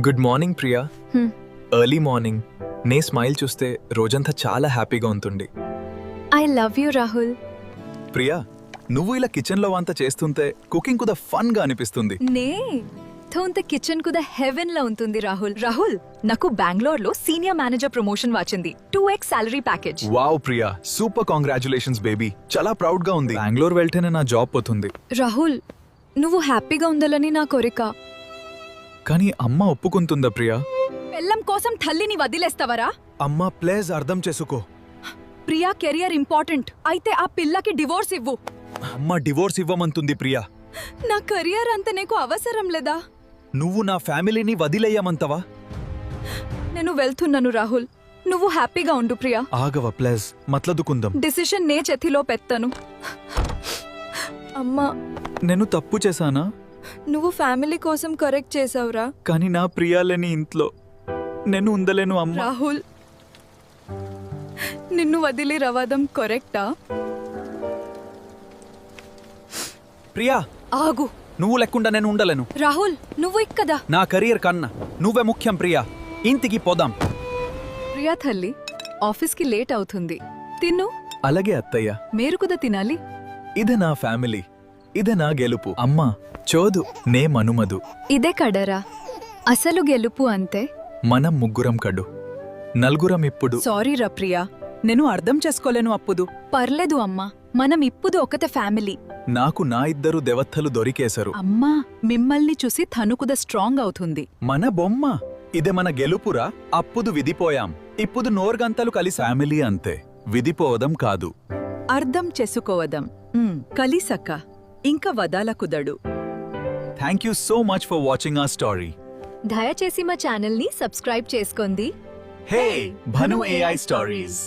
Good morning Priya. Early morning నే smile చూస్తే రోజంతా చాలా హ్యాపీగా ఉంటుంది. I love you Rahul. Priya, నువ్వు ఇలా కిచెన్లో వంట చేస్తుంటే కుకింగ్ కుదా ఫన్ గా అనిపిస్తుంది. నే థోంత కిచెన్ కుదా హెవెన్ లా ఉంటుంది రాహుల్. రాహుల్, నాకు బెంగళూరు లో సీనియర్ మేనేజర్ ప్రమోషన్ వచ్చింది. 2x salary package. Wow Priya, super congratulations baby. చాలా ప్రౌడ్ గా ఉంది. బెంగళూరు వెళ్తేనే నా జాబ్ పోతుంది. రాహుల్, నువ్వు హ్యాపీగా ఉండాలని నా కోరిక. కానీ అమ్మ ఒప్పుకుంటుందా ప్రియా? పెళ్ళం కోసం తల్లిని వదిలేస్తావరా? అమ్మ ప్లీజ్ అర్థం చేసుకో. Priya career important. అయితే ఆ పిల్లకి డివోర్స్ ఇవ్వు. అమ్మ డివోర్స్ ఇవ్వమంటుంది ప్రియా. నా కెరియర్ అంత నీకు అవసరం లేదా? నువ్వు నా ఫ్యామిలీని వదిలేయమంతవా? నేను వెళ్తున్నాను రాహుల్. నువ్వు హ్యాపీగా ఉండు ప్రియా. ఆగవ ప్లీజ్, మట్లదుకుందాం. డిసిషన్ నే చేతిలో పెడతాను. అమ్మా, నేను తప్పు చేశానా? నువ్వు ఫ్యామిలీ కోసం కరెక్ట్ చేసావురా. కానీ నా ప్రియాలని ఇంట్లో నేను ఉండలేను అమ్మ. రాహుల్, నిన్ను వదిలి రవాదం కరెక్టా? ప్రియా ఆగు. నువ్వు లేకుండా నేను ఉండలేను. రాహుల్, నువ్వు ఇక్కదా. నా కెరియర్ కన్నా నువ్వే ముఖ్యం ప్రియా. ఇంటికి పోదాం. ప్రియా తల్లి, ఆఫీస్కి లేట్ అవుతుంది. తిన్ను. అలాగే అత్తయ్య. మీరు కూడా తినాలి. ఇదే నా ఫ్యామిలీ, ఇదే నా గెలుపు. అమ్మా చోదు, నే మనుమదు. ఇదే కడరా అసలు గెలుపు. అంతే. మనం ముగ్గురం కడు, నలుగురం ఇప్పుడు. సారీ రా ప్రియా, నేను అర్థం చేసుకోలేను అప్పుడు. పర్లేదు అమ్మా, మనం ఇప్పుడు ఒకతే ఫ్యామిలీ. నాకు నా ఇద్దరు దేవత్తలు దొరికేశారు. అమ్మా, మిమ్మల్ని చూసి తను కూడా స్ట్రాంగ్ అవుతుంది. మన బొమ్మ ఇదే మన గెలుపురా. అప్పుడు విడిపోయాం, ఇప్పుడు నోర్గంతలు కలిసి ఫ్యామిలీ. అంతే, విడిపోవడం కాదు. అర్థం చేసుకోవడం కలిసక ఇంకా వదాల కుదడు. Thank you so much for watching our story. దయచేసి మా ఛానల్ ని సబ్స్క్రైబ్ చేసుకోండి. Hey Bhanu AI stories.